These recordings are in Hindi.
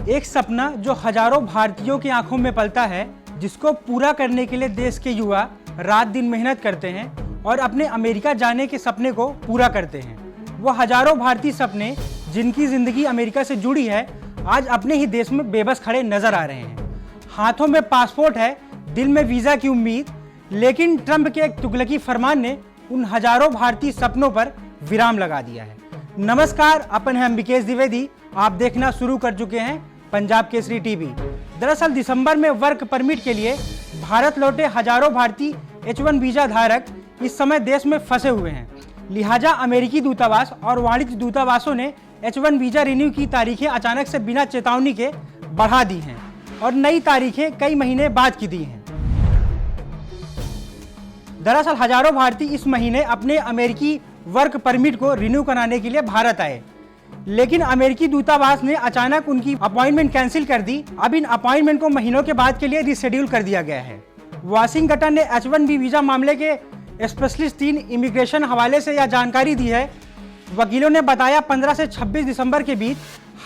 एक सपना जो हजारों भारतीयों की आंखों में पलता है, जिसको पूरा करने के लिए देश के युवा रात दिन मेहनत करते हैं और अपने अमेरिका जाने के सपने को पूरा करते हैं। वो हजारों भारतीय सपने जिनकी जिंदगी अमेरिका से जुड़ी है, आज अपने ही देश में बेबस खड़े नजर आ रहे हैं। हाथों में पासपोर्ट है, दिल में वीजा की उम्मीद, लेकिन ट्रंप के एक तुगलकी फरमान ने उन हजारों भारतीय सपनों पर विराम लगा दिया है। नमस्कार, अपन है अंबिकेश द्विवेदी। आप देखना शुरू कर चुके हैं पंजाब केसरी टीवी। दरअसल दिसंबर में वर्क परमिट के लिए भारत लौटे हजारों भारतीय H1 वीजा धारक इस समय देश में फंसे हुए हैं। लिहाजा अमेरिकी दूतावास और वाणिज्य दूतावासों ने H1 वीजा रिन्यू की तारीखें अचानक से बिना चेतावनी के बढ़ा दी हैं और नई तारीखें कई महीने बाद की दी हैं। दरअसल हजारों भारतीय इस महीने अपने अमेरिकी वर्क परमिट को रिन्यू कराने के लिए भारत आए, लेकिन अमेरिकी दूतावास ने अचानक उनकी अपॉइंटमेंट कैंसिल कर दी। अब इन अपॉइंटमेंट को महीनों के बाद के लिए रिशेड्यूल कर दिया गया है। वाशिंगटन ने H1B वीजा मामले के स्पेशलिस्ट टीम इमिग्रेशन हवाले से यह जानकारी दी है। वकीलों ने बताया 15 से 26 दिसंबर के बीच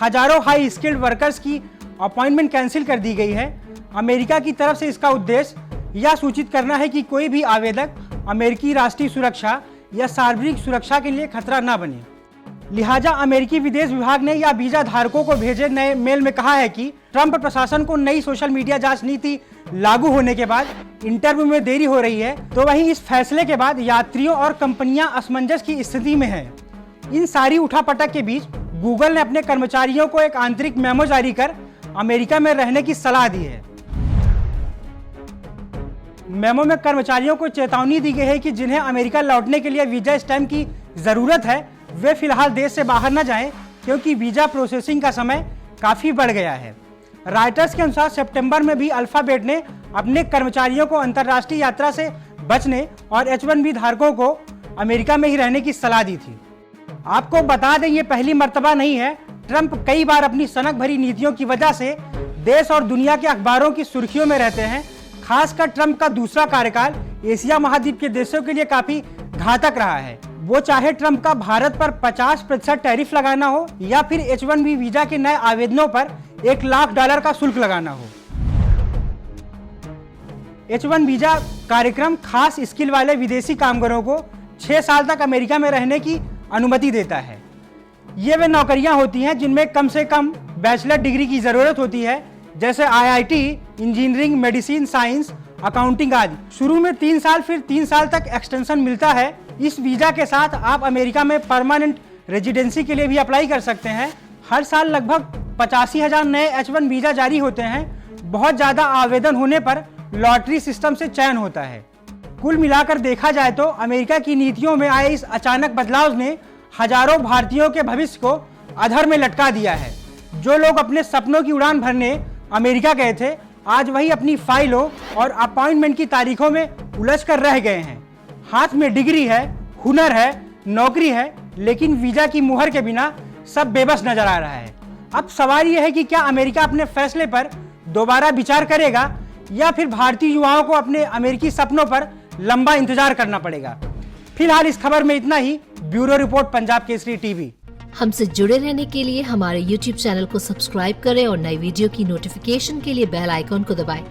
हजारों हाई स्किल्ड वर्कर्स की अपॉइंटमेंट कैंसिल कर दी गई है। अमेरिका की तरफ से इसका उद्देश्य यह सूचित करना है कि कोई भी आवेदक अमेरिकी राष्ट्रीय सुरक्षा या सार्वजनिक सुरक्षा के लिए खतरा न बने। लिहाजा अमेरिकी विदेश विभाग ने या वीजा धारकों को भेजे नए मेल में कहा है कि ट्रंप प्रशासन को नई सोशल मीडिया जांच नीति लागू होने के बाद इंटरव्यू में देरी हो रही है, तो वहीं इस फैसले के बाद यात्रियों और कंपनियां असमंजस की स्थिति में हैं। इन सारी उठापटक के बीच गूगल ने अपने कर्मचारियों को एक आंतरिक मेमो जारी कर अमेरिका में रहने की सलाह दी है। मेमो में कर्मचारियों को चेतावनी दी गई है कि जिन्हें अमेरिका लौटने के लिए वीजा स्टैंप की जरूरत है, वे फिलहाल देश से बाहर न जाएं, क्योंकि वीजा प्रोसेसिंग का समय काफी बढ़ गया है। राइटर्स के अनुसार सितंबर में भी अल्फाबेट ने अपने कर्मचारियों को अंतर्राष्ट्रीय यात्रा से बचने और H1B धारकों को अमेरिका में ही रहने की सलाह दी थी। आपको बता दें, ये पहली मर्तबा नहीं है। ट्रंप कई बार अपनी सनक भरी नीतियों की वजह से देश और दुनिया के अखबारों की सुर्खियों में रहते हैं। खासकर ट्रंप का दूसरा कार्यकाल एशिया महाद्वीप के देशों के लिए काफी घातक रहा है। वो चाहे ट्रंप का भारत पर 50% टैरिफ लगाना हो या फिर H1B वीजा के नए आवेदनों पर $1 लाख का शुल्क लगाना हो। H1 वीजा कार्यक्रम खास स्किल वाले विदेशी कामगारों को 6 साल तक अमेरिका में रहने की अनुमति देता है। ये वे नौकरियां होती हैं जिनमें कम से कम बैचलर डिग्री की जरूरत होती है, जैसे IIT, engineering, medicine, science, accounting आदि। शुरू में 3 साल, फिर 3 साल तक एक्सटेंशन मिलता है। इस वीजा के साथ आप अमेरिका में परमानेंट रेजिडेंसी के लिए भी अप्लाई कर सकते हैं। हर साल लगभग 85,000 नए H1 वीजा जारी होते हैं। बहुत ज़्यादा आवेदन होने पर लॉटरी सिस्टम से चयन होता है। कुल मिलाकर देखा जाए तो अमेरिका की नीतियों में आए इस अचानक बदलाव ने हजारों भारतीयों के भविष्य को अधर में लटका दिया है। जो लोग अपने सपनों की उड़ान भरने अमेरिका गए थे, आज वही अपनी फाइलों और अपॉइंटमेंट की तारीखों में उलझ कर रह गए हैं। हाथ में डिग्री है, हुनर है, नौकरी है, लेकिन वीजा की मुहर के बिना सब बेबस नजर आ रहा है। अब सवाल यह है कि क्या अमेरिका अपने फैसले पर दोबारा विचार करेगा या फिर भारतीय युवाओं को अपने अमेरिकी सपनों पर लंबा इंतजार करना पड़ेगा। फिलहाल इस खबर में इतना ही। Bureau report, Punjab Kesari TV. हमसे जुड़े रहने के लिए हमारे YouTube चैनल को सब्सक्राइब करें और नई वीडियो की नोटिफिकेशन के लिए बेल आइकॉन को दबाएं।